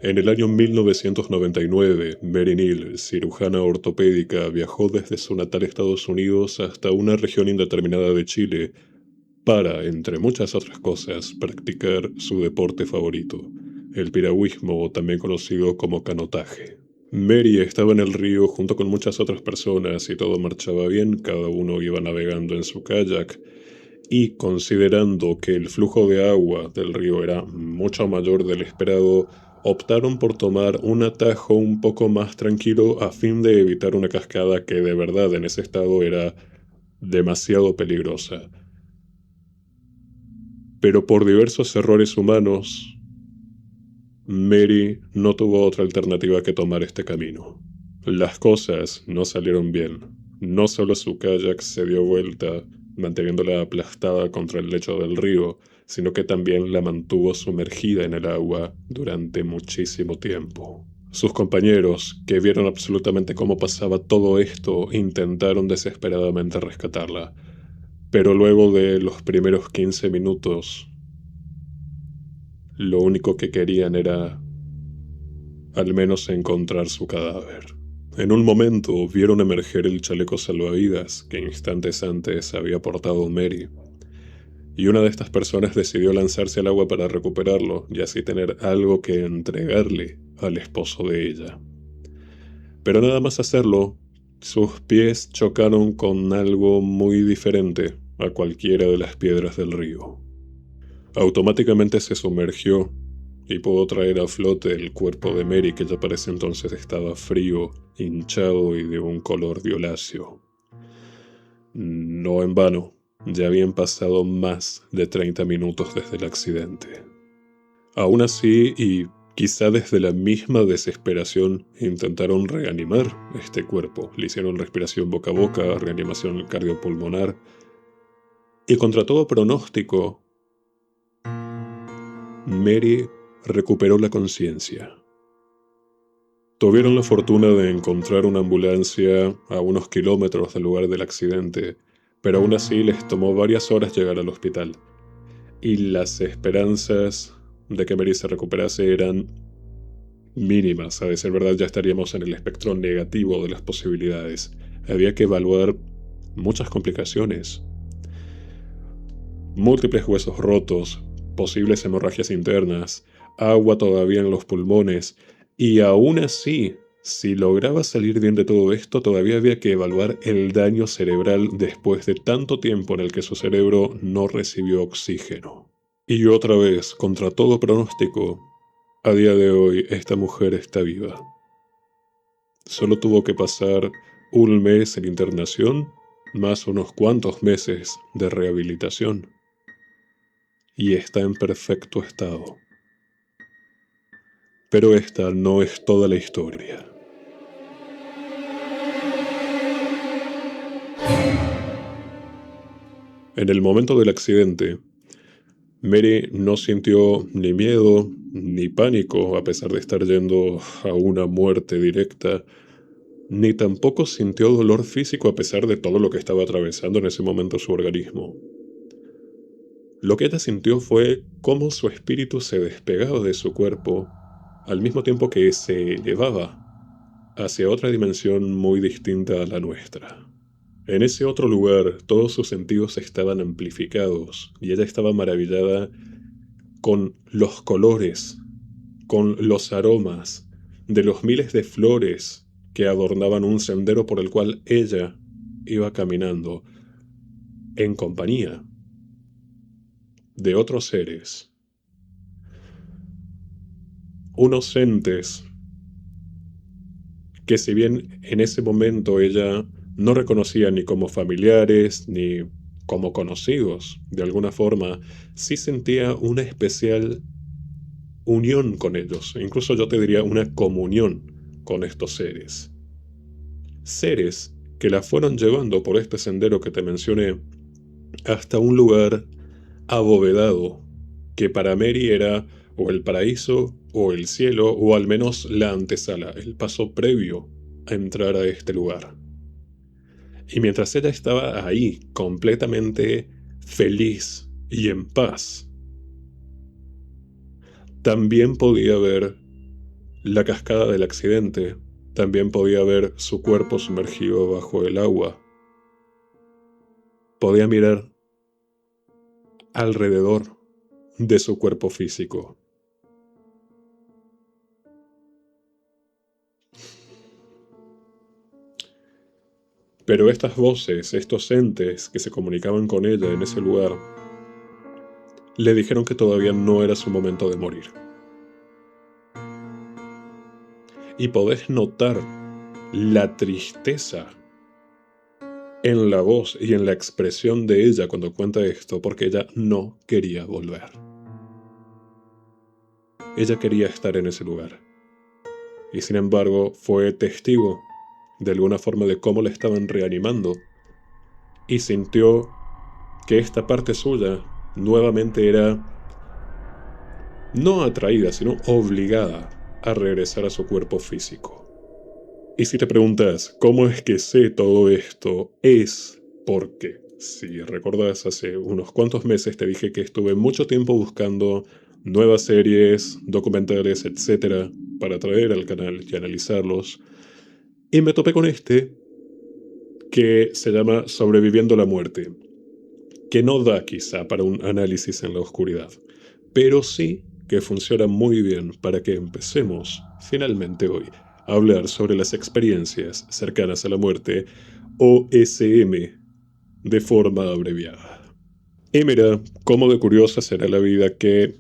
En el año 1999, Mary Neal, cirujana ortopédica, viajó desde su natal Estados Unidos hasta una región indeterminada de Chile para, entre muchas otras cosas, practicar su deporte favorito, el piragüismo, también conocido como canotaje. Mary estaba en el río junto con muchas otras personas y todo marchaba bien, cada uno iba navegando en su kayak, y considerando que el flujo de agua del río era mucho mayor del esperado, optaron por tomar un atajo un poco más tranquilo a fin de evitar una cascada que de verdad en ese estado era demasiado peligrosa. Pero por diversos errores humanos, Mary no tuvo otra alternativa que tomar este camino. Las cosas no salieron bien. No solo su kayak se dio vuelta, manteniéndola aplastada contra el lecho del río, sino que también la mantuvo sumergida en el agua durante muchísimo tiempo. Sus compañeros, que vieron absolutamente cómo pasaba todo esto, intentaron desesperadamente rescatarla, pero luego de los primeros 15 minutos, lo único que querían era al menos encontrar su cadáver. En un momento vieron emerger el chaleco salvavidas que instantes antes había portado Mary, y una de estas personas decidió lanzarse al agua para recuperarlo y así tener algo que entregarle al esposo de ella. Pero nada más hacerlo, sus pies chocaron con algo muy diferente a cualquiera de las piedras del río. Automáticamente se sumergió y pudo traer a flote el cuerpo de Mary, que ya para ese entonces estaba frío, hinchado y de un color violáceo. No en vano, ya habían pasado más de 30 minutos desde el accidente. Aún así, y quizá desde la misma desesperación, intentaron reanimar este cuerpo. Le hicieron respiración boca a boca, reanimación cardiopulmonar, y contra todo pronóstico, Mary recuperó la conciencia. Tuvieron la fortuna de encontrar una ambulancia a unos kilómetros del lugar del accidente, pero aún así les tomó varias horas llegar al hospital, y las esperanzas de que Mary se recuperase eran mínimas. A decir verdad, ya estaríamos en el espectro negativo de las posibilidades. Había que evaluar muchas complicaciones. Múltiples huesos rotos, posibles hemorragias internas, agua todavía en los pulmones, y aún así, si lograba salir bien de todo esto, todavía había que evaluar el daño cerebral después de tanto tiempo en el que su cerebro no recibió oxígeno. Y otra vez, contra todo pronóstico, a día de hoy esta mujer está viva. Solo tuvo que pasar un mes en internación, más unos cuantos meses de rehabilitación, y está en perfecto estado. Pero esta no es toda la historia. En el momento del accidente, Mary no sintió ni miedo ni pánico a pesar de estar yendo a una muerte directa, ni tampoco sintió dolor físico a pesar de todo lo que estaba atravesando en ese momento su organismo. Lo que ella sintió fue cómo su espíritu se despegaba de su cuerpo, al mismo tiempo que se elevaba hacia otra dimensión muy distinta a la nuestra. En ese otro lugar, todos sus sentidos estaban amplificados y ella estaba maravillada con los colores, con los aromas de los miles de flores que adornaban un sendero por el cual ella iba caminando en compañía de otros seres, unos entes que si bien en ese momento ella no reconocía ni como familiares ni como conocidos, de alguna forma, sí sentía una especial unión con ellos, incluso yo te diría una comunión con estos seres. Seres que la fueron llevando por este sendero que te mencioné hasta un lugar abovedado, que para Mary era o el paraíso o el cielo, o al menos la antesala, el paso previo a entrar a este lugar. Y mientras ella estaba ahí, completamente feliz y en paz, también podía ver la cascada del accidente. También podía ver su cuerpo sumergido bajo el agua. Podía mirar alrededor de su cuerpo físico. Pero estas voces, estos entes que se comunicaban con ella en ese lugar, le dijeron que todavía no era su momento de morir. Y podés notar la tristeza en la voz y en la expresión de ella cuando cuenta esto, porque ella no quería volver. Ella quería estar en ese lugar. Y sin embargo, fue testigo de alguna forma de cómo la estaban reanimando y sintió que esta parte suya nuevamente era no atraída, sino obligada a regresar a su cuerpo físico. Y si te preguntas, ¿cómo es que sé todo esto? Es porque, si recordás, hace unos cuantos meses te dije que estuve mucho tiempo buscando nuevas series, documentales, etcétera, para traer al canal y analizarlos. Y me topé con este, que se llama Sobreviviendo a la muerte, que no da quizá para un análisis en la oscuridad, pero sí que funciona muy bien para que empecemos, finalmente hoy, a hablar sobre las experiencias cercanas a la muerte, o SM, de forma abreviada. Y mira, cómo de curiosa será la vida que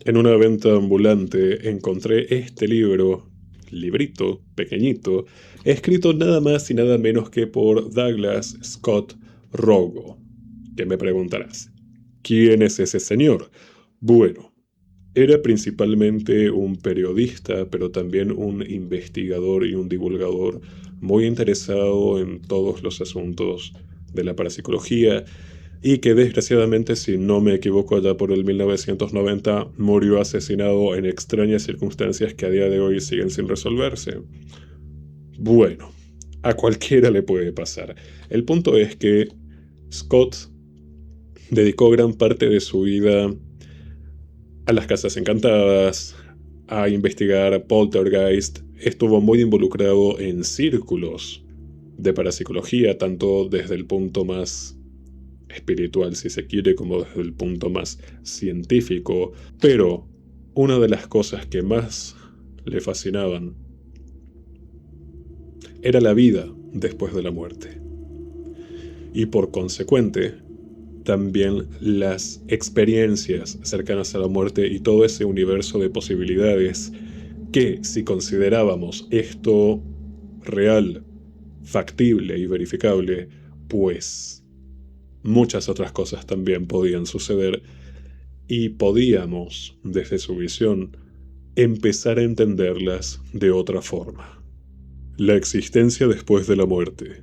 en una venta ambulante encontré este librito pequeñito, escrito nada más y nada menos que por Douglas Scott Rogo. Que me preguntarás, ¿quién es ese señor? Bueno, era principalmente un periodista, pero también un investigador y un divulgador muy interesado en todos los asuntos de la parapsicología y que desgraciadamente, si no me equivoco, allá por el 1990 murió asesinado en extrañas circunstancias que a día de hoy siguen sin resolverse. Bueno, a cualquiera le puede pasar. El punto es que Scott dedicó gran parte de su vida a las casas encantadas, a investigar poltergeist, estuvo muy involucrado en círculos de parapsicología, tanto desde el punto más espiritual, si se quiere, como desde el punto más científico, pero una de las cosas que más le fascinaban era la vida después de la muerte. Y por consecuente, también las experiencias cercanas a la muerte y todo ese universo de posibilidades que, si considerábamos esto real, factible y verificable, pues muchas otras cosas también podían suceder y podíamos, desde su visión, empezar a entenderlas de otra forma. La existencia después de la muerte.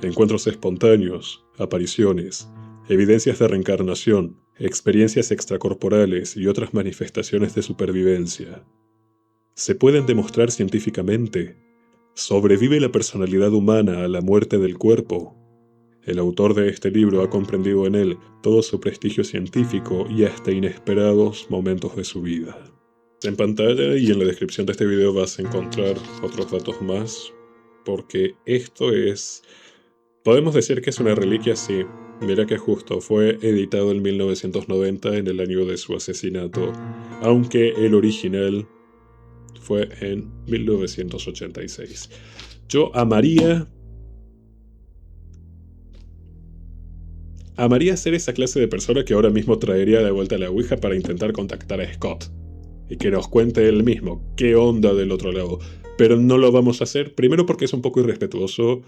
Encuentros espontáneos, apariciones, evidencias de reencarnación, experiencias extracorporales y otras manifestaciones de supervivencia. ¿Se pueden demostrar científicamente? ¿Sobrevive la personalidad humana a la muerte del cuerpo? El autor de este libro ha comprendido en él todo su prestigio científico y hasta inesperados momentos de su vida. En pantalla y en la descripción de este video vas a encontrar otros datos más, porque esto es... Podemos decir que es una reliquia, sí. Mira que justo fue editado en 1990, en el año de su asesinato, aunque el original fue en 1986. Yo amaría ser esa clase de persona que ahora mismo traería de vuelta a la Ouija para intentar contactar a Scott y que nos cuente él mismo qué onda del otro lado. Pero no lo vamos a hacer, primero porque es un poco irrespetuoso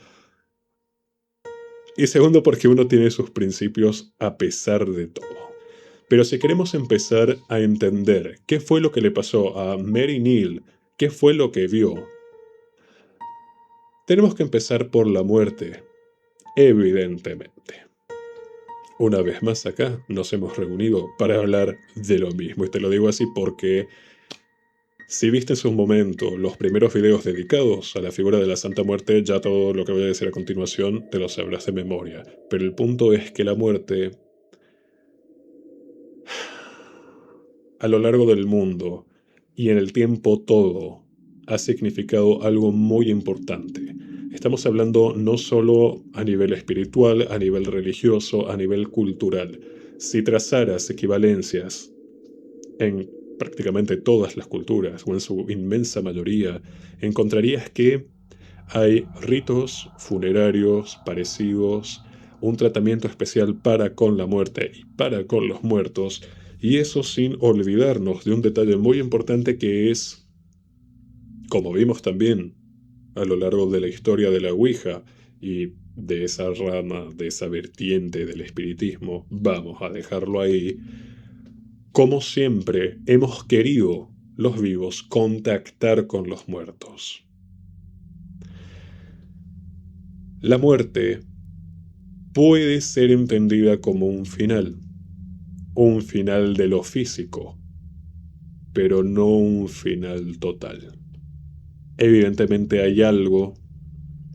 y segundo porque uno tiene sus principios a pesar de todo. Pero si queremos empezar a entender qué fue lo que le pasó a Mary Neal, qué fue lo que vio, tenemos que empezar por la muerte, evidentemente. Una vez más acá nos hemos reunido para hablar de lo mismo, y te lo digo así porque si viste en su momento los primeros videos dedicados a la figura de la Santa Muerte, ya todo lo que voy a decir a continuación te lo sabrás de memoria. Pero el punto es que la muerte, a lo largo del mundo, y en el tiempo todo ha significado algo muy importante. Estamos hablando no solo a nivel espiritual, a nivel religioso, a nivel cultural. Si trazaras equivalencias en prácticamente todas las culturas, o en su inmensa mayoría, encontrarías que hay ritos funerarios parecidos, un tratamiento especial para con la muerte y para con los muertos, y eso sin olvidarnos de un detalle muy importante que es, como vimos también a lo largo de la historia de la Ouija y de esa rama, de esa vertiente del espiritismo, vamos a dejarlo ahí, como siempre hemos querido los vivos contactar con los muertos. La muerte puede ser entendida como un final de lo físico, pero no un final total. Evidentemente hay algo,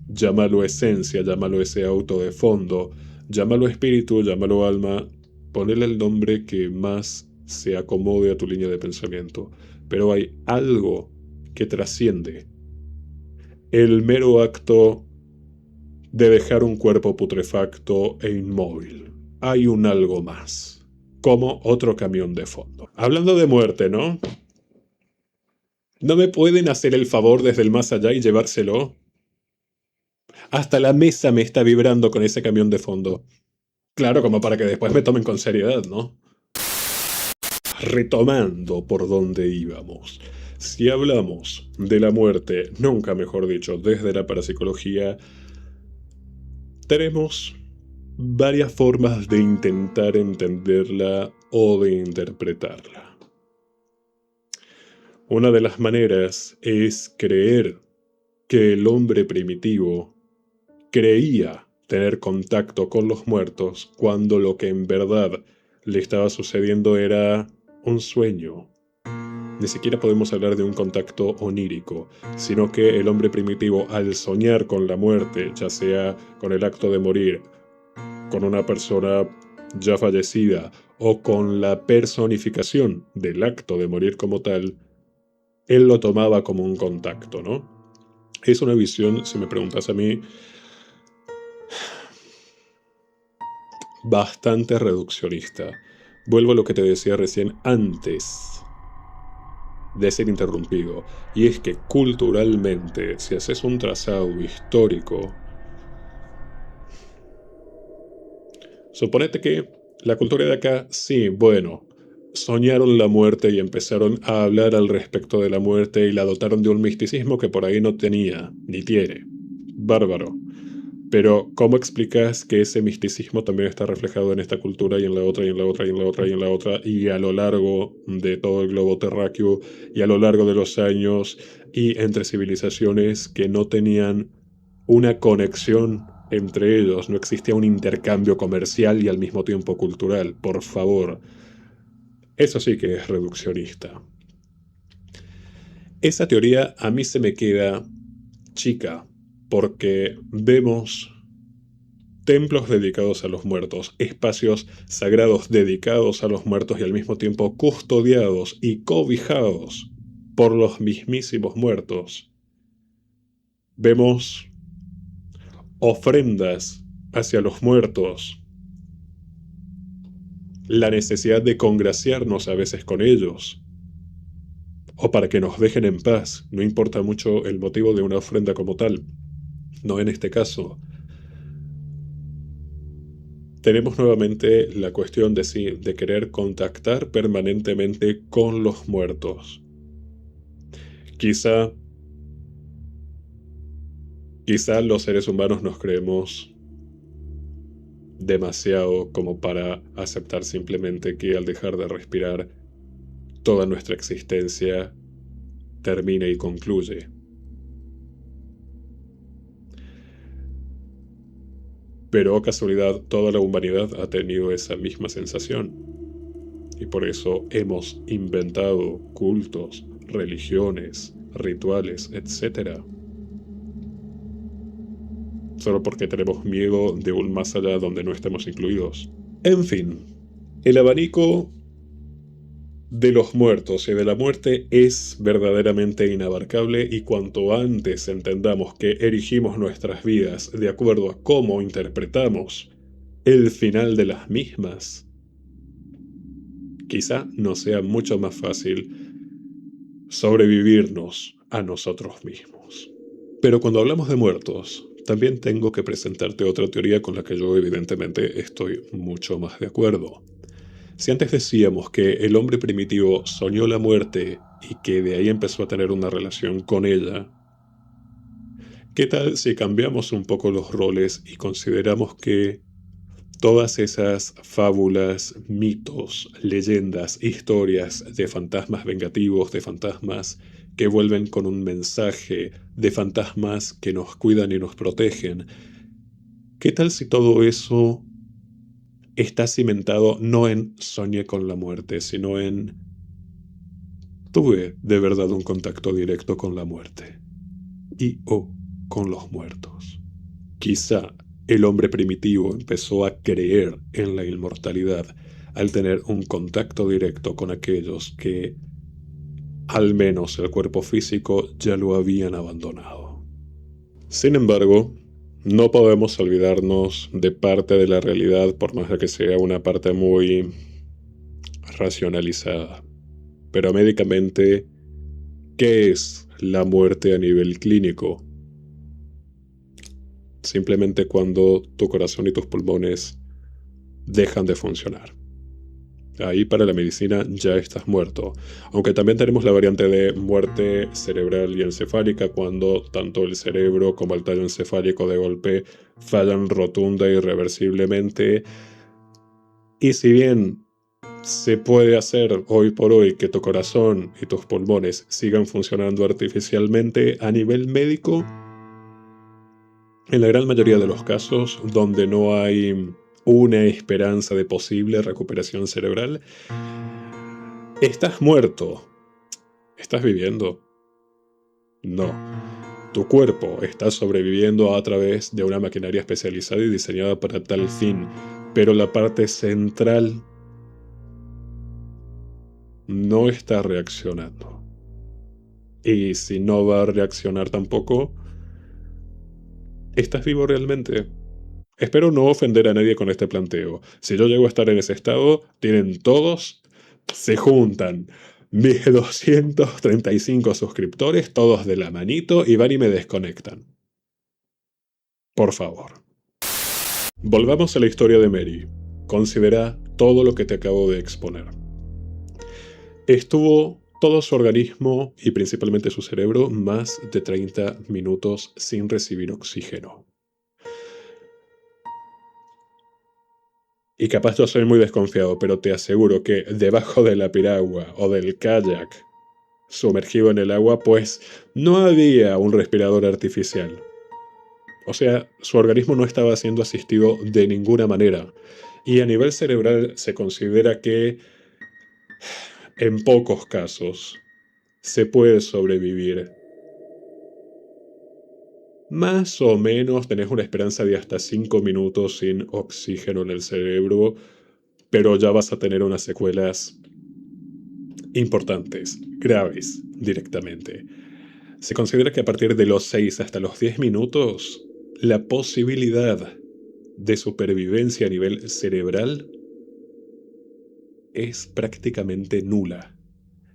llámalo esencia, llámalo ese auto de fondo, llámalo espíritu, llámalo alma, ponele el nombre que más se acomode a tu línea de pensamiento, pero hay algo que trasciende el mero acto de dejar un cuerpo putrefacto e inmóvil. Hay un algo más, como otro camión de fondo. Hablando de muerte, ¿no? ¿No me pueden hacer el favor desde el más allá y llevárselo? Hasta la mesa me está vibrando con ese camión de fondo. Claro, como para que después me tomen con seriedad, ¿no? Retomando por donde íbamos. Si hablamos de la muerte, nunca mejor dicho, desde la parapsicología, tenemos varias formas de intentar entenderla o de interpretarla. Una de las maneras es creer que el hombre primitivo creía tener contacto con los muertos cuando lo que en verdad le estaba sucediendo era un sueño. Ni siquiera podemos hablar de un contacto onírico, sino que el hombre primitivo, al soñar con la muerte, ya sea con el acto de morir, con una persona ya fallecida o con la personificación del acto de morir como tal, él lo tomaba como un contacto, ¿no? Es una visión, si me preguntas a mí, bastante reduccionista. Vuelvo a lo que te decía recién antes de ser interrumpido, y es que culturalmente, si haces un trazado histórico, suponete que la cultura de acá, sí, bueno, soñaron la muerte y empezaron a hablar al respecto de la muerte y la dotaron de un misticismo que por ahí no tenía, ni tiene. Bárbaro. Pero, ¿cómo explicas que ese misticismo también está reflejado en esta cultura y en la otra y en la otra y en la otra y en la otra y a lo largo de todo el globo terráqueo y a lo largo de los años y entre civilizaciones que no tenían una conexión entre ellos, no existía un intercambio comercial y al mismo tiempo cultural? Por favor, eso sí que es reduccionista. Esa teoría a mí se me queda chica, porque vemos templos dedicados a los muertos, espacios sagrados dedicados a los muertos y al mismo tiempo custodiados y cobijados por los mismísimos muertos. Vemos ofrendas hacia los muertos, la necesidad de congraciarnos a veces con ellos, o para que nos dejen en paz. No importa mucho el motivo de una ofrenda como tal, no en este caso. Tenemos nuevamente la cuestión de sí, de querer contactar permanentemente con los muertos. Quizá los seres humanos nos creemos demasiado como para aceptar simplemente que al dejar de respirar, toda nuestra existencia termine y concluye. Pero, oh casualidad, toda la humanidad ha tenido esa misma sensación. Y por eso hemos inventado cultos, religiones, rituales, etc. Solo porque tenemos miedo de un más allá donde no estemos incluidos. En fin, el abanico de los muertos y de la muerte es verdaderamente inabarcable, y cuanto antes entendamos que erigimos nuestras vidas de acuerdo a cómo interpretamos el final de las mismas, quizá nos sea mucho más fácil sobrevivirnos a nosotros mismos. Pero cuando hablamos de muertos, también tengo que presentarte otra teoría con la que yo evidentemente estoy mucho más de acuerdo. Si antes decíamos que el hombre primitivo soñó la muerte y que de ahí empezó a tener una relación con ella, ¿qué tal si cambiamos un poco los roles y consideramos que todas esas fábulas, mitos, leyendas, historias de fantasmas vengativos, de fantasmas que vuelven con un mensaje, de fantasmas que nos cuidan y nos protegen, qué tal si todo eso está cimentado no en soñé con la muerte, sino en tuve de verdad un contacto directo con la muerte y o con los muertos? Quizá el hombre primitivo empezó a creer en la inmortalidad al tener un contacto directo con aquellos que, al menos el cuerpo físico, ya lo habían abandonado. Sin embargo, no podemos olvidarnos de parte de la realidad, por más de que sea una parte muy racionalizada. Pero médicamente, ¿qué es la muerte a nivel clínico? Simplemente cuando tu corazón y tus pulmones dejan de funcionar. Ahí para la medicina ya estás muerto. Aunque también tenemos la variante de muerte cerebral y encefálica, cuando tanto el cerebro como el tallo encefálico de golpe fallan rotunda e irreversiblemente. Y si bien se puede hacer hoy por hoy que tu corazón y tus pulmones sigan funcionando artificialmente, a nivel médico, en la gran mayoría de los casos donde no hay una esperanza de posible recuperación cerebral, estás muerto. ¿Estás viviendo? No. Tu cuerpo está sobreviviendo a través de una maquinaria especializada y diseñada para tal fin, pero la parte central no está reaccionando. Y si no va a reaccionar tampoco, ¿estás vivo realmente? Espero no ofender a nadie con este planteo. Si yo llego a estar en ese estado, tienen todos, se juntan mis 235 suscriptores, todos de la manito, y van y me desconectan. Por favor. Volvamos a la historia de Mary. Considera todo lo que te acabo de exponer. Estuvo todo su organismo y principalmente su cerebro más de 30 minutos sin recibir oxígeno. Y capaz yo soy muy desconfiado, pero te aseguro que debajo de la piragua o del kayak, sumergido en el agua, pues no había un respirador artificial. O sea, su organismo no estaba siendo asistido de ninguna manera. Y a nivel cerebral se considera que en pocos casos se puede sobrevivir. Más o menos tenés una esperanza de hasta 5 minutos sin oxígeno en el cerebro, pero ya vas a tener unas secuelas importantes, graves directamente. Se considera que a partir de los 6 hasta los 10 minutos, la posibilidad de supervivencia a nivel cerebral es prácticamente nula.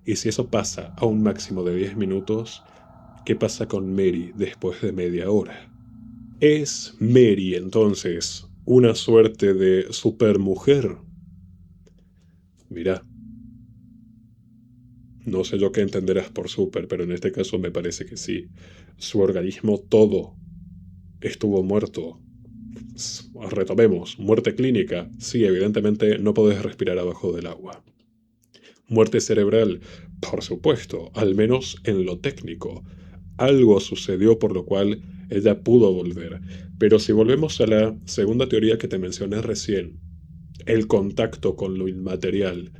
Y si eso pasa a un máximo de 10 minutos, ¿qué pasa con Mary después de media hora? ¿Es Mary entonces una suerte de supermujer? Mira, no sé yo qué entenderás por super, pero en este caso me parece que sí. Su organismo todo estuvo muerto. Retomemos, muerte clínica. Sí, evidentemente no podés respirar abajo del agua. Muerte cerebral, por supuesto, al menos en lo técnico. Algo sucedió por lo cual ella pudo volver. Pero si volvemos a la segunda teoría que te mencioné recién, el contacto con lo inmaterial,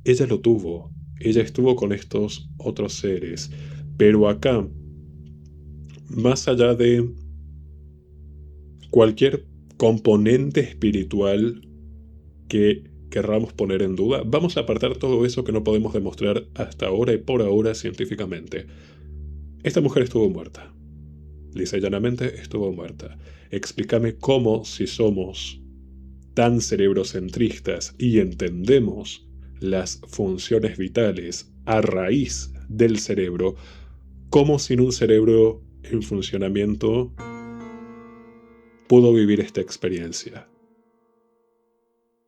ella lo tuvo. Ella estuvo con estos otros seres. Pero acá, más allá de cualquier componente espiritual que querramos poner en duda, vamos a apartar todo eso que no podemos demostrar hasta ahora y por ahora científicamente. Esta mujer estuvo muerta. Lisa y llanamente estuvo muerta. Explícame cómo, si somos tan cerebrocentristas y entendemos las funciones vitales a raíz del cerebro, cómo sin un cerebro en funcionamiento pudo vivir esta experiencia.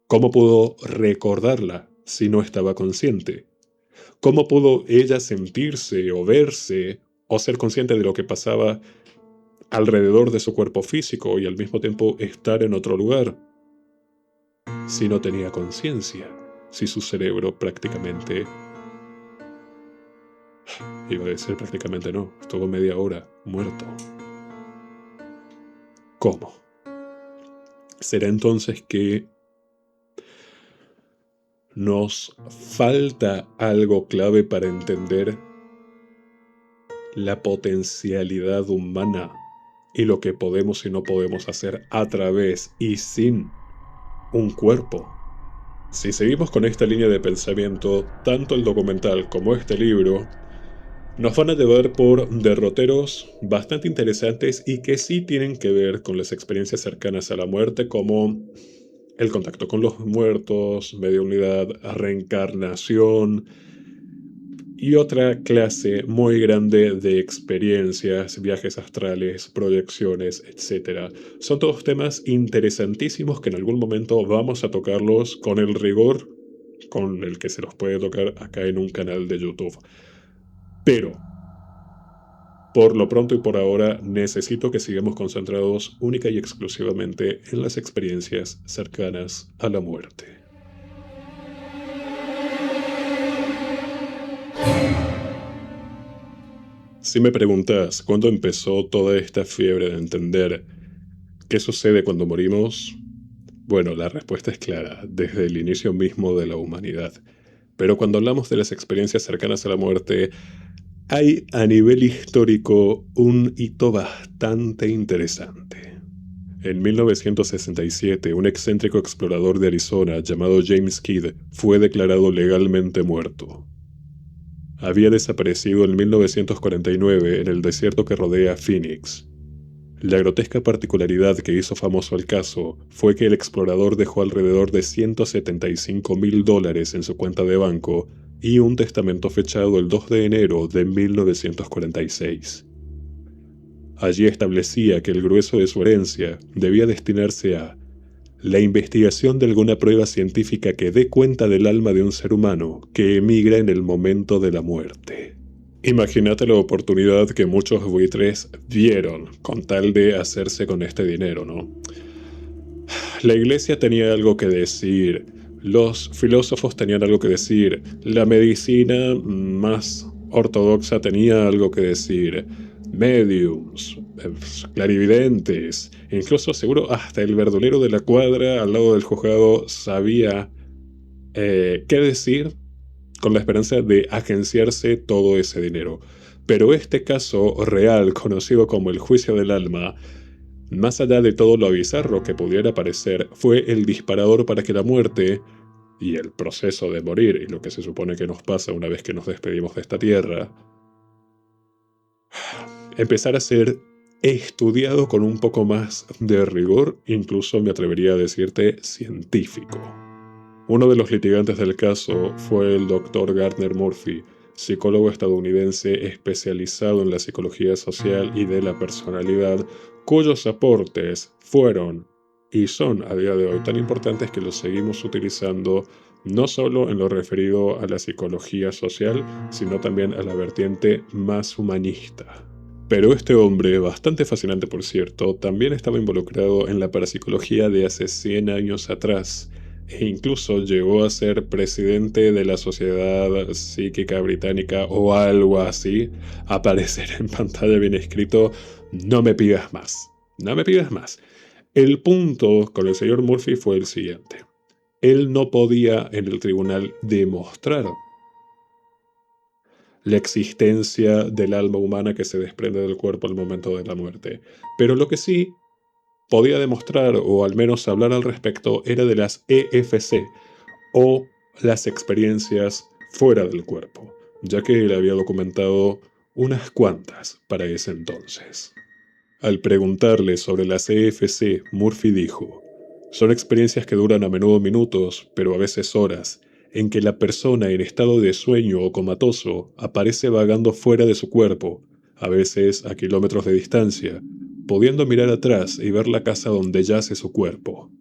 ¿Cómo pudo recordarla si no estaba consciente? ¿Cómo pudo ella sentirse o verse o ser consciente de lo que pasaba alrededor de su cuerpo físico y al mismo tiempo estar en otro lugar si no tenía conciencia? Si su cerebro prácticamente, iba a decir prácticamente no, estuvo media hora muerto. ¿Cómo? ¿Será entonces que nos falta algo clave para entender la potencialidad humana y lo que podemos y no podemos hacer a través y sin un cuerpo? Si seguimos con esta línea de pensamiento, tanto el documental como este libro nos van a llevar por derroteros bastante interesantes y que sí tienen que ver con las experiencias cercanas a la muerte, como el contacto con los muertos, mediunidad, reencarnación y otra clase muy grande de experiencias, viajes astrales, proyecciones, etc. Son todos temas interesantísimos que en algún momento vamos a tocarlos con el rigor con el que se los puede tocar acá en un canal de YouTube. Pero, por lo pronto y por ahora, necesito que sigamos concentrados única y exclusivamente en las experiencias cercanas a la muerte. Si me preguntas cuándo empezó toda esta fiebre de entender qué sucede cuando morimos, bueno, la respuesta es clara, desde el inicio mismo de la humanidad. Pero cuando hablamos de las experiencias cercanas a la muerte, hay a nivel histórico un hito bastante interesante. En 1967, un excéntrico explorador de Arizona llamado James Kidd fue declarado legalmente muerto. Había desaparecido en 1949 en el desierto que rodea Phoenix. La grotesca particularidad que hizo famoso el caso fue que el explorador dejó alrededor de $175,000 en su cuenta de banco y un testamento fechado el 2 de enero de 1946. Allí establecía que el grueso de su herencia debía destinarse a la investigación de alguna prueba científica que dé cuenta del alma de un ser humano que emigra en el momento de la muerte. Imagínate la oportunidad que muchos buitres vieron con tal de hacerse con este dinero, ¿no? La iglesia tenía algo que decir, los filósofos tenían algo que decir, la medicina más ortodoxa tenía algo que decir, mediums, clarividentes, incluso seguro hasta el verdulero de la cuadra al lado del juzgado sabía qué decir con la esperanza de agenciarse todo ese dinero. Pero este caso real, conocido como el juicio del alma, más allá de todo lo bizarro que pudiera parecer, fue el disparador para que la muerte y el proceso de morir, y lo que se supone que nos pasa una vez que nos despedimos de esta tierra, empezara a ser estudiado con un poco más de rigor, incluso me atrevería a decirte científico. Uno de los litigantes del caso fue el Dr. Gardner Murphy, psicólogo estadounidense especializado en la psicología social y de la personalidad, cuyos aportes fueron y son a día de hoy tan importantes que los seguimos utilizando no solo en lo referido a la psicología social, sino también a la vertiente más humanista. Pero este hombre, bastante fascinante por cierto, también estaba involucrado en la parapsicología de hace 100 años atrás, e incluso llegó a ser presidente de la Sociedad Psíquica Británica o algo así. Aparecer en pantalla bien escrito, no me pidas más, no me pidas más. El punto con el señor Murphy fue el siguiente. Él no podía en el tribunal demostrar la existencia del alma humana que se desprende del cuerpo al momento de la muerte, pero lo que sí podía demostrar, o al menos hablar al respecto, era de las EFC, o las experiencias fuera del cuerpo, ya que él había documentado unas cuantas para ese entonces. Al preguntarle sobre las EFC, Murphy dijo: son experiencias que duran a menudo minutos, pero a veces horas, en que la persona en estado de sueño o comatoso aparece vagando fuera de su cuerpo, a veces a kilómetros de distancia, pudiendo mirar atrás y ver la casa donde yace su cuerpo.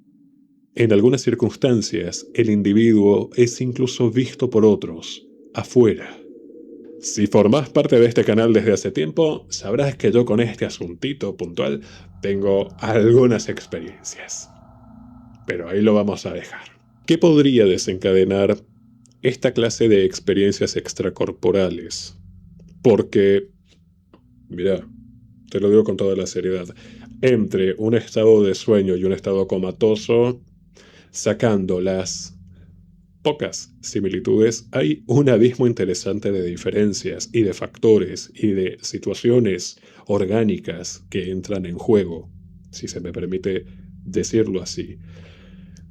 En algunas circunstancias, el individuo es incluso visto por otros, afuera. Si formás parte de este canal desde hace tiempo, sabrás que yo con este asuntito puntual tengo algunas experiencias. Pero ahí lo vamos a dejar. ¿Qué podría desencadenar esta clase de experiencias extracorporales? Porque, mira, te lo digo con toda la seriedad, entre un estado de sueño y un estado comatoso, sacando las pocas similitudes, hay un abismo interesante de diferencias y de factores y de situaciones orgánicas que entran en juego, si se me permite decirlo así.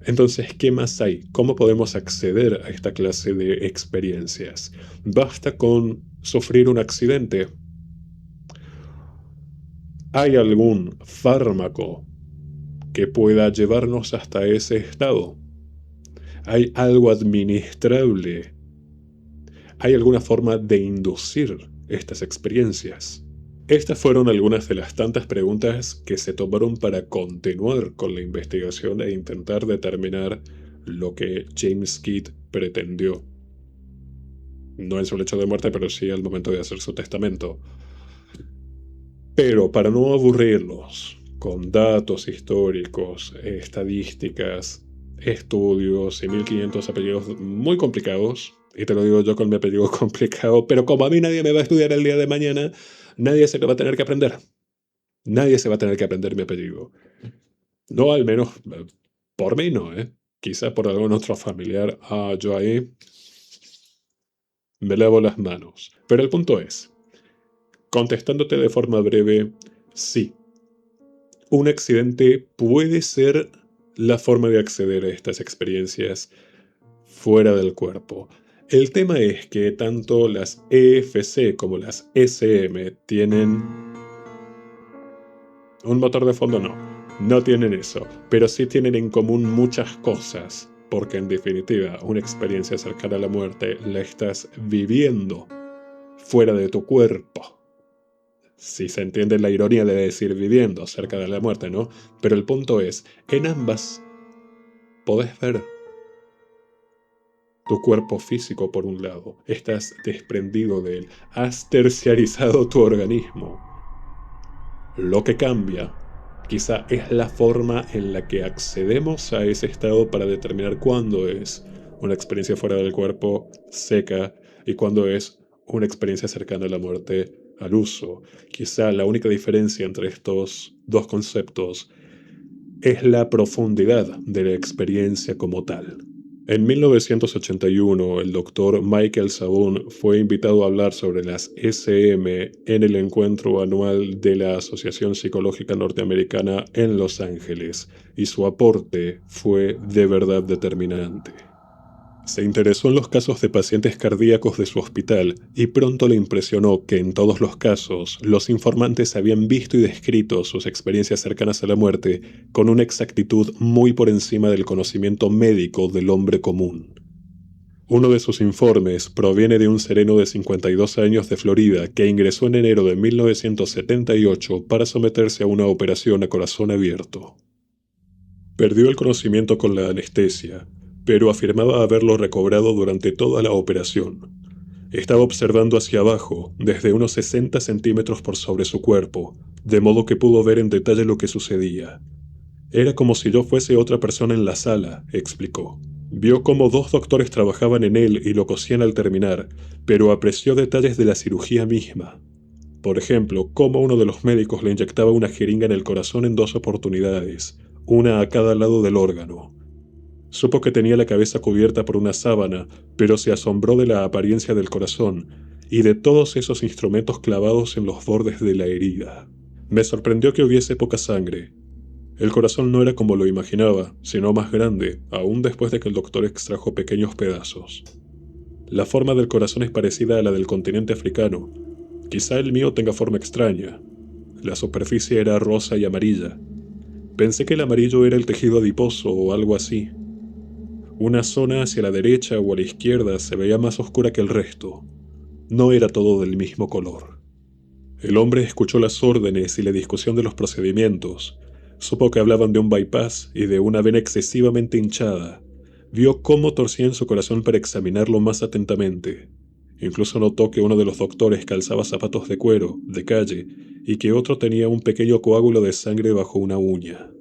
Entonces, ¿qué más hay? ¿Cómo podemos acceder a esta clase de experiencias? ¿Basta con sufrir un accidente? ¿Hay algún fármaco que pueda llevarnos hasta ese estado? ¿Hay algo administrable? ¿Hay alguna forma de inducir estas experiencias? Estas fueron algunas de las tantas preguntas que se tomaron para continuar con la investigación e intentar determinar lo que James Kidd pretendió. No en su lecho de muerte, pero sí al momento de hacer su testamento. Pero para no aburrirlos con datos históricos, estadísticas, estudios y 1500 apellidos muy complicados, y te lo digo yo con mi apellido complicado, pero como a mí nadie me va a estudiar el día de mañana, nadie se lo va a tener que aprender. Nadie se va a tener que aprender mi apellido. No, al menos por mí no, ¿eh? Quizá por algún otro familiar. Yo ahí me lavo las manos. Pero el punto es, contestándote de forma breve, sí. Un accidente puede ser la forma de acceder a estas experiencias fuera del cuerpo. El tema es que tanto las EFC como las SM tienen un motor de fondo, no tienen eso, pero sí tienen en común muchas cosas, porque en definitiva una experiencia cercana a la muerte la estás viviendo fuera de tu cuerpo. Si se entiende la ironía de decir viviendo cerca de la muerte, ¿no? Pero el punto es, en ambas podés ver tu cuerpo físico por un lado, estás desprendido de él, has terciarizado tu organismo. Lo que cambia, quizá, es la forma en la que accedemos a ese estado para determinar cuándo es una experiencia fuera del cuerpo seca y cuándo es una experiencia cercana a la muerte al uso. Quizá la única diferencia entre estos dos conceptos es la profundidad de la experiencia como tal. En 1981, el doctor Michael Sabun fue invitado a hablar sobre las SM en el encuentro anual de la Asociación Psicológica Norteamericana en Los Ángeles, y su aporte fue de verdad determinante. Se interesó en los casos de pacientes cardíacos de su hospital y pronto le impresionó que en todos los casos los informantes habían visto y descrito sus experiencias cercanas a la muerte con una exactitud muy por encima del conocimiento médico del hombre común. Uno de sus informes proviene de un sereno de 52 años de Florida que ingresó en enero de 1978 para someterse a una operación a corazón abierto. Perdió el conocimiento con la anestesia, pero afirmaba haberlo recobrado durante toda la operación. Estaba observando hacia abajo, desde unos 60 centímetros por sobre su cuerpo, de modo que pudo ver en detalle lo que sucedía. Era como si yo fuese otra persona en la sala, explicó. Vio cómo 2 doctores trabajaban en él y lo cosían al terminar, pero apreció detalles de la cirugía misma. Por ejemplo, cómo uno de los médicos le inyectaba una jeringa en el corazón en 2 oportunidades, una a cada lado del órgano. Supo que tenía la cabeza cubierta por una sábana, pero se asombró de la apariencia del corazón y de todos esos instrumentos clavados en los bordes de la herida. Me sorprendió que hubiese poca sangre. El corazón no era como lo imaginaba, sino más grande, aún después de que el doctor extrajo pequeños pedazos. La forma del corazón es parecida a la del continente africano. Quizá el mío tenga forma extraña. La superficie era rosa y amarilla. Pensé que el amarillo era el tejido adiposo o algo así. Una zona hacia la derecha o a la izquierda se veía más oscura que el resto. No era todo del mismo color. El hombre escuchó las órdenes y la discusión de los procedimientos. Supo que hablaban de un bypass y de una vena excesivamente hinchada. Vio cómo torcían su corazón para examinarlo más atentamente. Incluso notó que uno de los doctores calzaba zapatos de cuero, de calle, y que otro tenía un pequeño coágulo de sangre bajo una uña.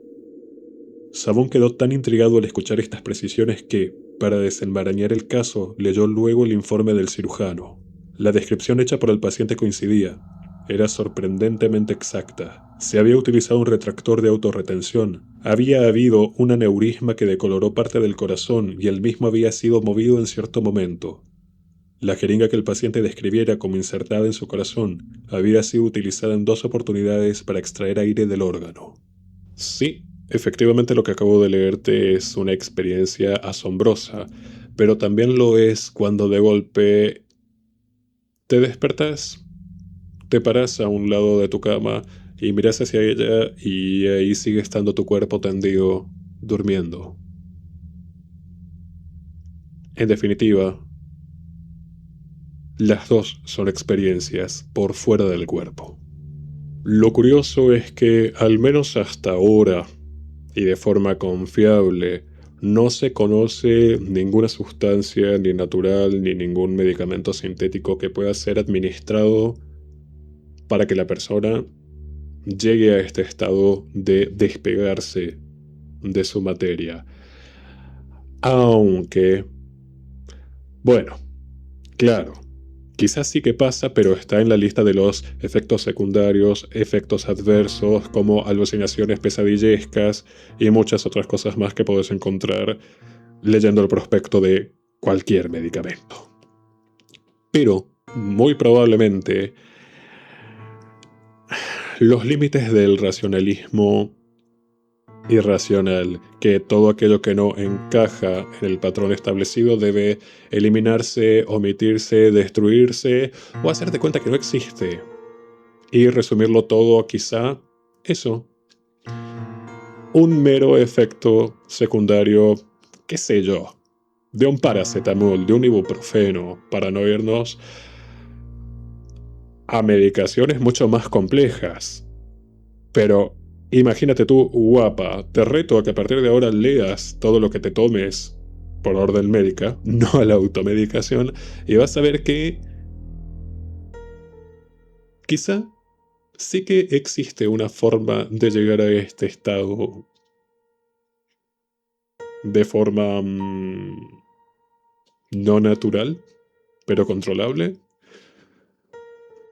Sabón quedó tan intrigado al escuchar estas precisiones que, para desenmarañar el caso, leyó luego el informe del cirujano. La descripción hecha por el paciente coincidía. Era sorprendentemente exacta. Se había utilizado un retractor de autorretención. Había habido un aneurisma que decoloró parte del corazón y el mismo había sido movido en cierto momento. La jeringa que el paciente describiera como insertada en su corazón había sido utilizada en 2 oportunidades para extraer aire del órgano. Sí, efectivamente lo que acabo de leerte es una experiencia asombrosa, pero también lo es cuando de golpe te despertas, te paras a un lado de tu cama y miras hacia ella y ahí sigue estando tu cuerpo tendido, durmiendo. En definitiva, las dos son experiencias por fuera del cuerpo. Lo curioso es que, al menos hasta ahora, y de forma confiable, no se conoce ninguna sustancia ni natural ni ningún medicamento sintético que pueda ser administrado para que la persona llegue a este estado de despegarse de su materia. Aunque, bueno, claro, quizás sí que pasa, pero está en la lista de los efectos secundarios, efectos adversos, como alucinaciones pesadillescas y muchas otras cosas más que puedes encontrar leyendo el prospecto de cualquier medicamento. Pero, muy probablemente, los límites del racionalismo irracional, que todo aquello que no encaja en el patrón establecido debe eliminarse, omitirse, destruirse o hacer de cuenta que no existe. Y resumirlo todo quizá eso. Un mero efecto secundario, qué sé yo, de un paracetamol, de un ibuprofeno, para no irnos a medicaciones mucho más complejas. Pero imagínate tú, guapa, te reto a que a partir de ahora leas todo lo que te tomes por orden médica, no a la automedicación, y vas a ver que quizá sí que existe una forma de llegar a este estado de forma no natural, pero controlable.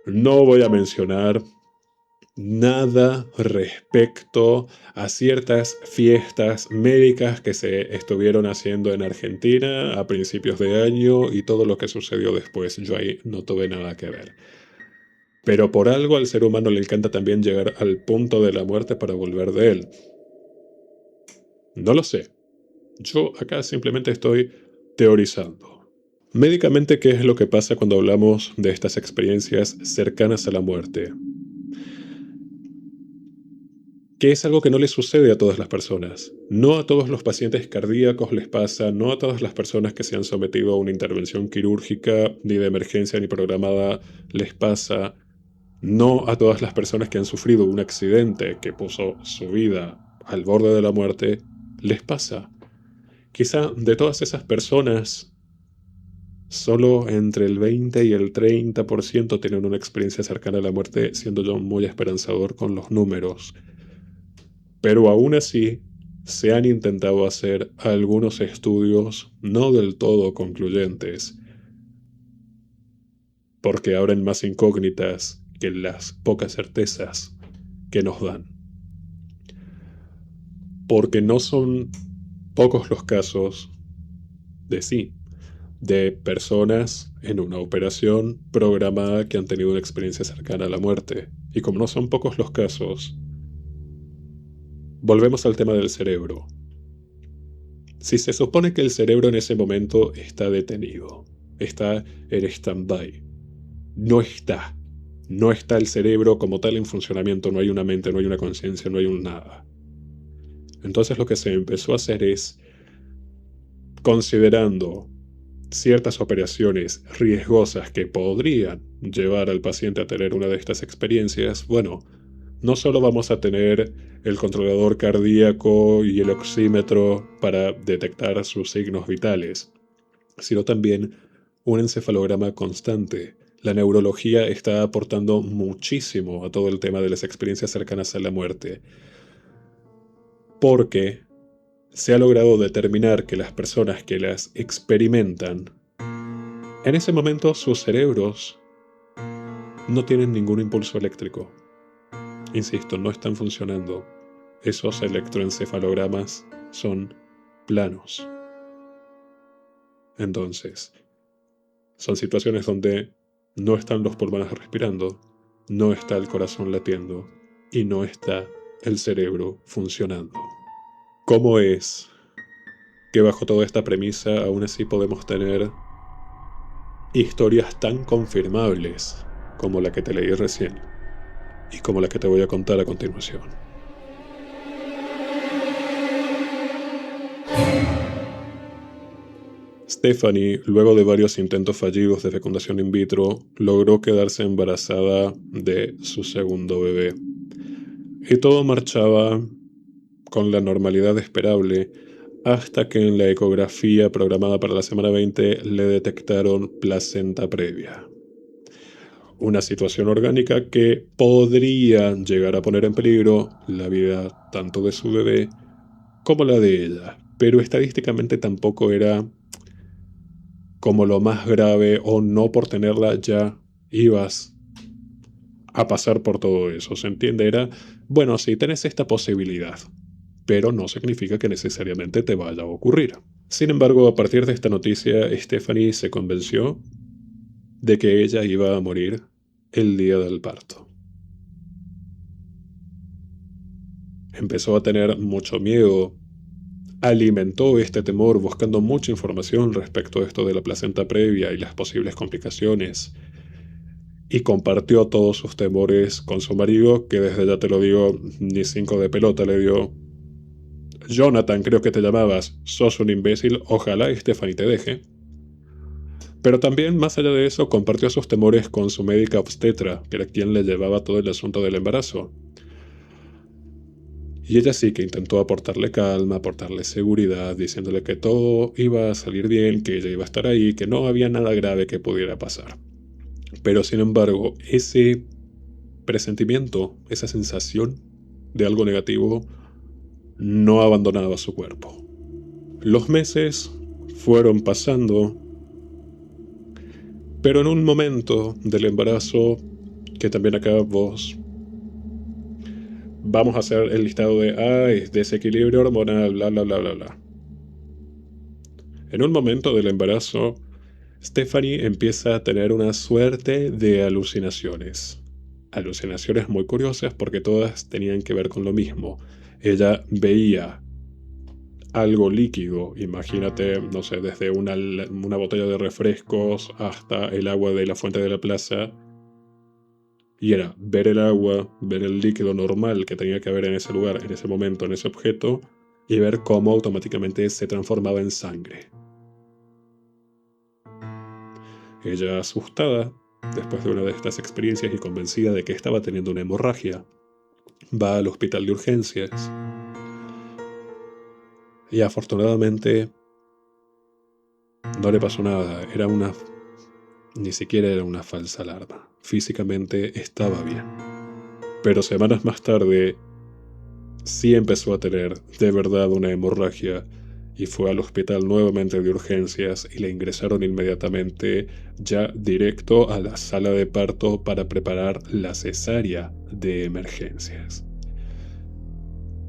No voy a mencionar nada respecto a ciertas fiestas médicas que se estuvieron haciendo en Argentina a principios de año y todo lo que sucedió después. Yo ahí no tuve nada que ver. Pero por algo al ser humano le encanta también llegar al punto de la muerte para volver de él. No lo sé. Yo acá simplemente estoy teorizando. Médicamente, ¿qué es lo que pasa cuando hablamos de estas experiencias cercanas a la muerte? Que es algo que no le sucede a todas las personas. No a todos los pacientes cardíacos les pasa, no a todas las personas que se han sometido a una intervención quirúrgica, ni de emergencia ni programada, les pasa. No a todas las personas que han sufrido un accidente que puso su vida al borde de la muerte, les pasa. Quizá de todas esas personas, solo entre el 20 y el 30% tienen una experiencia cercana a la muerte, siendo yo muy esperanzador con los números. Pero aún así, se han intentado hacer algunos estudios no del todo concluyentes, porque abren más incógnitas que las pocas certezas que nos dan. Porque no son pocos los casos de personas en una operación programada que han tenido una experiencia cercana a la muerte. Y como no son pocos los casos, Volvemos al tema del cerebro. Si se supone que el cerebro en ese momento está detenido, está en stand-by, no está. No está el cerebro como tal en funcionamiento, no hay una mente, no hay una conciencia, no hay un nada. Entonces lo que se empezó a hacer es, considerando ciertas operaciones riesgosas que podrían llevar al paciente a tener una de estas experiencias, bueno, no solo vamos a tener el controlador cardíaco y el oxímetro para detectar sus signos vitales, sino también un encefalograma constante. La neurología está aportando muchísimo a todo el tema de las experiencias cercanas a la muerte, porque se ha logrado determinar que las personas que las experimentan, en ese momento sus cerebros no tienen ningún impulso eléctrico. Insisto, no están funcionando. Esos electroencefalogramas son planos. Entonces, son situaciones donde no están los pulmones respirando, no está el corazón latiendo y no está el cerebro funcionando. ¿Cómo es que bajo toda esta premisa aún así podemos tener historias tan confirmables como la que te leí recién y como la que te voy a contar a continuación? Stephanie, luego de varios intentos fallidos de fecundación in vitro, logró quedarse embarazada de su segundo bebé. Y todo marchaba con la normalidad esperable hasta que en la ecografía programada para la semana 20 le detectaron placenta previa. Una situación orgánica que podría llegar a poner en peligro la vida tanto de su bebé como la de ella, pero estadísticamente tampoco era como lo más grave, o no por tenerla ya ibas a pasar por todo eso, ¿se entiende? Era, bueno, sí, tenés esta posibilidad, pero no significa que necesariamente te vaya a ocurrir. Sin embargo, a partir de esta noticia, Stephanie se convenció de que ella iba a morir el día del parto. Empezó a tener mucho miedo, alimentó este temor buscando mucha información respecto a esto de la placenta previa y las posibles complicaciones, y compartió todos sus temores con su marido, que desde ya te lo digo, ni 5 de pelota le dio. Jonathan, creo que te llamabas, sos un imbécil, ojalá Stephanie te deje. Pero también, más allá de eso, compartió sus temores con su médica obstetra, que era quien le llevaba todo el asunto del embarazo. Y ella sí que intentó aportarle calma, aportarle seguridad, diciéndole que todo iba a salir bien, que ella iba a estar ahí, que no había nada grave que pudiera pasar. Pero sin embargo, ese presentimiento, esa sensación de algo negativo, no abandonaba su cuerpo. Los meses fueron pasando, pero en un momento del embarazo, que también acá vos vamos a hacer el listado de, desequilibrio hormonal, bla, bla, bla, bla, bla. En un momento del embarazo, Stephanie empieza a tener una suerte de alucinaciones. Alucinaciones muy curiosas porque todas tenían que ver con lo mismo. Ella veía algo líquido, imagínate, no sé, desde una botella de refrescos hasta el agua de la fuente de la plaza, y era ver el agua, ver el líquido normal que tenía que haber en ese lugar, en ese momento, en ese objeto, y ver cómo automáticamente se transformaba en sangre. Ella, asustada, después de una de estas experiencias y convencida de que estaba teniendo una hemorragia, va al hospital de urgencias, y afortunadamente no le pasó nada, ni siquiera era una falsa alarma. Físicamente estaba bien. Pero semanas más tarde sí empezó a tener de verdad una hemorragia y fue al hospital nuevamente de urgencias y le ingresaron inmediatamente ya directo a la sala de parto para preparar la cesárea de emergencias.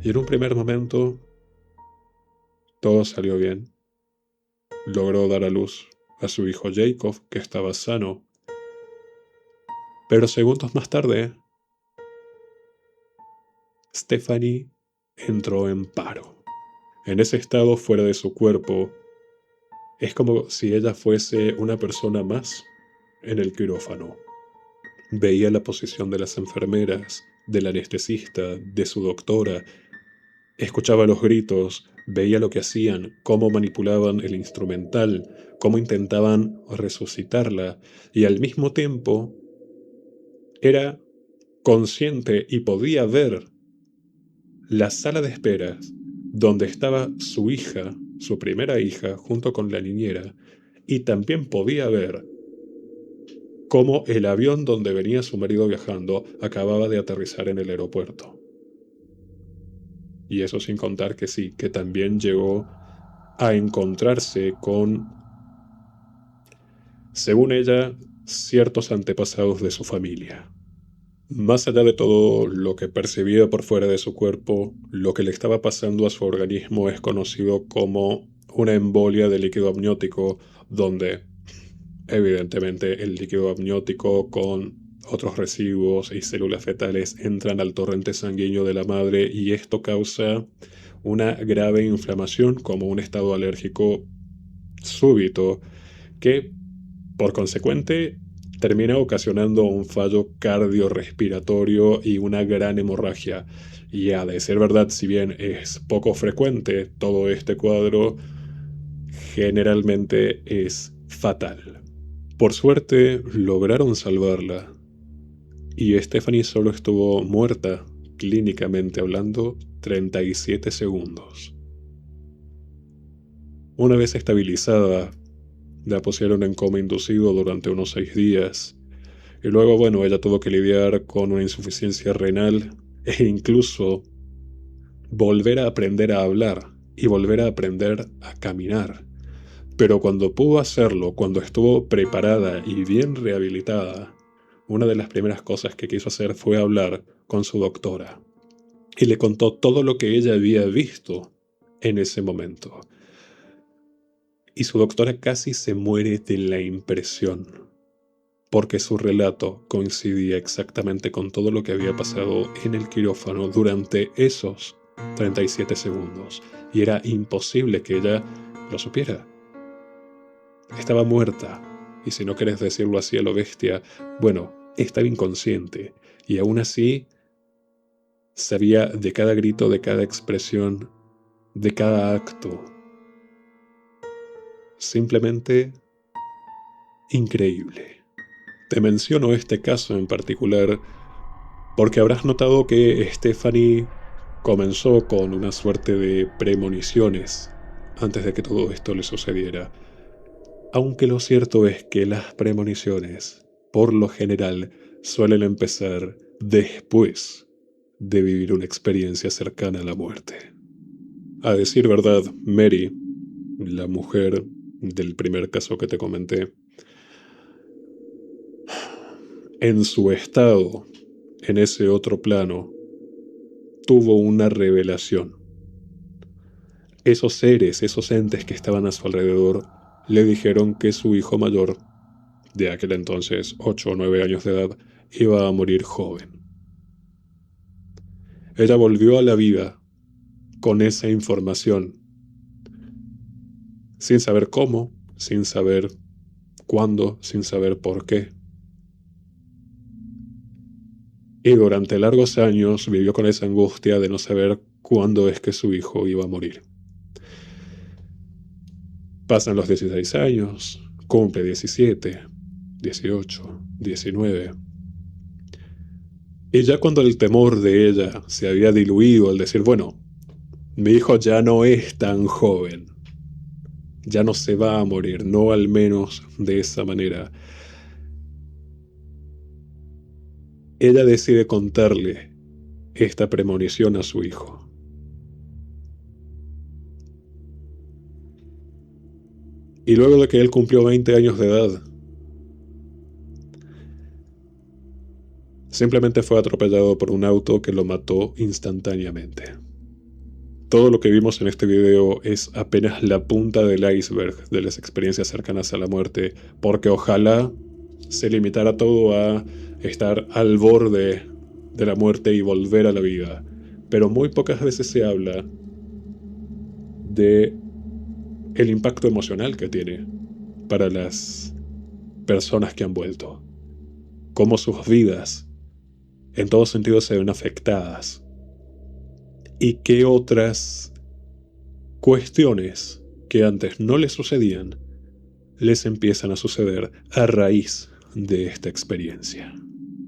Y en un primer momento todo salió bien. Logró dar a luz a su hijo Jacob, que estaba sano. Pero segundos más tarde, Stephanie entró en paro. En ese estado fuera de su cuerpo, es como si ella fuese una persona más en el quirófano. Veía la posición de las enfermeras, del anestesista, de su doctora, escuchaba los gritos, veía lo que hacían, cómo manipulaban el instrumental, cómo intentaban resucitarla, y al mismo tiempo era consciente y podía ver la sala de esperas donde estaba su hija, su primera hija, junto con la niñera, y también podía ver cómo el avión donde venía su marido viajando acababa de aterrizar en el aeropuerto. Y eso sin contar que sí, que también llegó a encontrarse con, según ella, ciertos antepasados de su familia. Más allá de todo lo que percibía por fuera de su cuerpo, lo que le estaba pasando a su organismo es conocido como una embolia de líquido amniótico, donde evidentemente el líquido amniótico con otros residuos y células fetales entran al torrente sanguíneo de la madre y esto causa una grave inflamación como un estado alérgico súbito que, por consecuente, termina ocasionando un fallo cardiorrespiratorio y una gran hemorragia. Y a decir verdad, si bien es poco frecuente todo este cuadro, generalmente es fatal. Por suerte, lograron salvarla, y Stephanie solo estuvo muerta, clínicamente hablando, 37 segundos. Una vez estabilizada, la pusieron en coma inducido durante unos 6 días, y luego, bueno, ella tuvo que lidiar con una insuficiencia renal e incluso volver a aprender a hablar y volver a aprender a caminar. Pero cuando pudo hacerlo, cuando estuvo preparada y bien rehabilitada, una de las primeras cosas que quiso hacer fue hablar con su doctora. Y le contó todo lo que ella había visto en ese momento. Y su doctora casi se muere de la impresión, porque su relato coincidía exactamente con todo lo que había pasado en el quirófano durante esos 37 segundos. Y era imposible que ella lo supiera. Estaba muerta, y si no querés decirlo así a lo bestia, bueno, estaba inconsciente, y aún así sabía de cada grito, de cada expresión, de cada acto. Simplemente increíble. Te menciono este caso en particular porque habrás notado que Stephanie comenzó con una suerte de premoniciones antes de que todo esto le sucediera. Aunque lo cierto es que las premoniciones, por lo general, suelen empezar después de vivir una experiencia cercana a la muerte. A decir verdad, Mary, la mujer del primer caso que te comenté, en su estado, en ese otro plano, tuvo una revelación. Esos seres, esos entes que estaban a su alrededor, le dijeron que su hijo mayor, de aquel entonces 8 o 9 años de edad, iba a morir joven. Ella volvió a la vida con esa información, sin saber cómo, sin saber cuándo, sin saber por qué. Y durante largos años vivió con esa angustia de no saber cuándo es que su hijo iba a morir. Pasan los 16 años, cumple 17, 18, 19. Y ya cuando el temor de ella se había diluido al decir, bueno, mi hijo ya no es tan joven, ya no se va a morir, no al menos de esa manera, ella decide contarle esta premonición a su hijo. Y luego de que él cumplió 20 años de edad, simplemente fue atropellado por un auto que lo mató instantáneamente. Todo lo que vimos en este video es apenas la punta del iceberg de las experiencias cercanas a la muerte, porque ojalá se limitara todo a estar al borde de la muerte y volver a la vida. pero muy pocas veces se habla de el impacto emocional que tiene para las personas que han vuelto, cómo sus vidas en todos sentidos se ven afectadas y qué otras cuestiones que antes no les sucedían les empiezan a suceder a raíz de esta experiencia.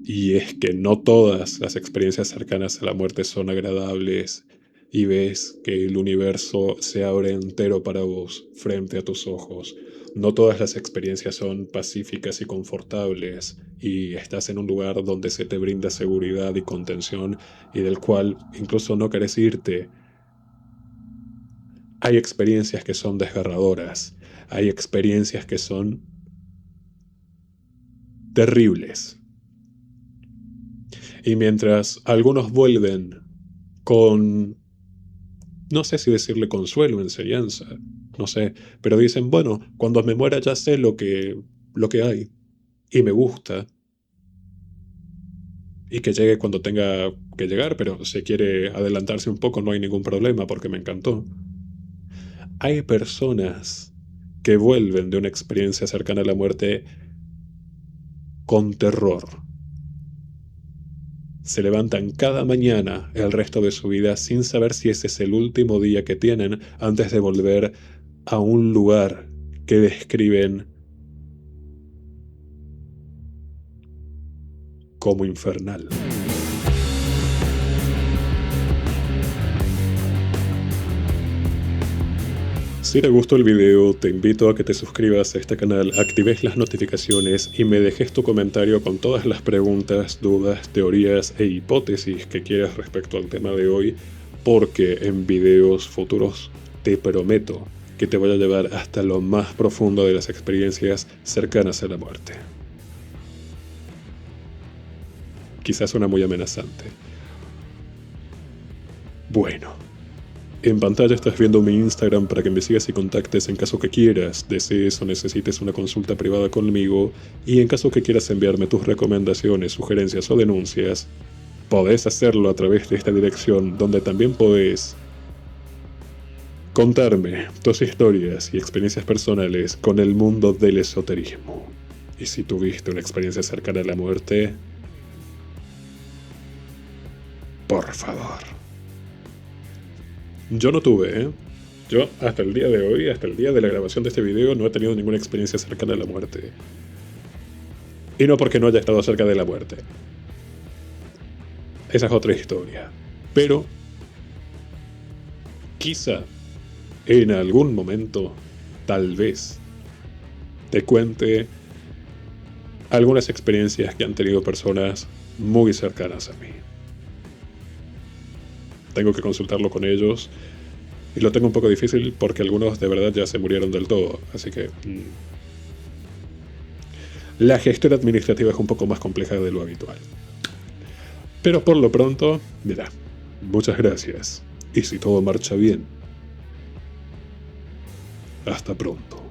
Y es que no todas las experiencias cercanas a la muerte son agradables y ves que el universo se abre entero para vos frente a tus ojos. No todas las experiencias son pacíficas y confortables y estás en un lugar donde se te brinda seguridad y contención y del cual incluso no querés irte. Hay experiencias que son desgarradoras, hay experiencias que son terribles. Y mientras algunos vuelven con, no sé si decirle consuelo, enseñanza, no sé, pero dicen, bueno, cuando me muera ya sé lo que hay, y me gusta, y que llegue cuando tenga que llegar, pero si quiere adelantarse un poco no hay ningún problema porque me encantó. Hay personas que vuelven de una experiencia cercana a la muerte con terror. Se levantan cada mañana el resto de su vida sin saber si ese es el último día que tienen antes de volver a un lugar que describen como infernal. Si te gustó el video, te invito a que te suscribas a este canal, actives las notificaciones y me dejes tu comentario con todas las preguntas, dudas, teorías e hipótesis que quieras respecto al tema de hoy, porque en videos futuros te prometo que te voy a llevar hasta lo más profundo de las experiencias cercanas a la muerte. Quizás suena muy amenazante. Bueno. En pantalla estás viendo mi Instagram para que me sigas y contactes en caso que quieras, desees o necesites una consulta privada conmigo, y en caso que quieras enviarme tus recomendaciones, sugerencias o denuncias, podés hacerlo a través de esta dirección, donde también podés contarme tus historias y experiencias personales con el mundo del esoterismo. Y si tuviste una experiencia cercana a la muerte, por favor. Yo no tuve, ¿eh? Yo hasta el día de hoy, hasta el día de la grabación de este video, no he tenido ninguna experiencia cercana a la muerte. Y no porque no haya estado cerca de la muerte. Esa es otra historia. Pero quizá en algún momento, tal vez, te cuente algunas experiencias que han tenido personas muy cercanas a mí. Tengo que consultarlo con ellos y lo tengo un poco difícil porque algunos de verdad ya se murieron del todo, así que la gestión administrativa es un poco más compleja de lo habitual. Pero por lo pronto, mira, muchas gracias. Y si todo marcha bien, hasta pronto.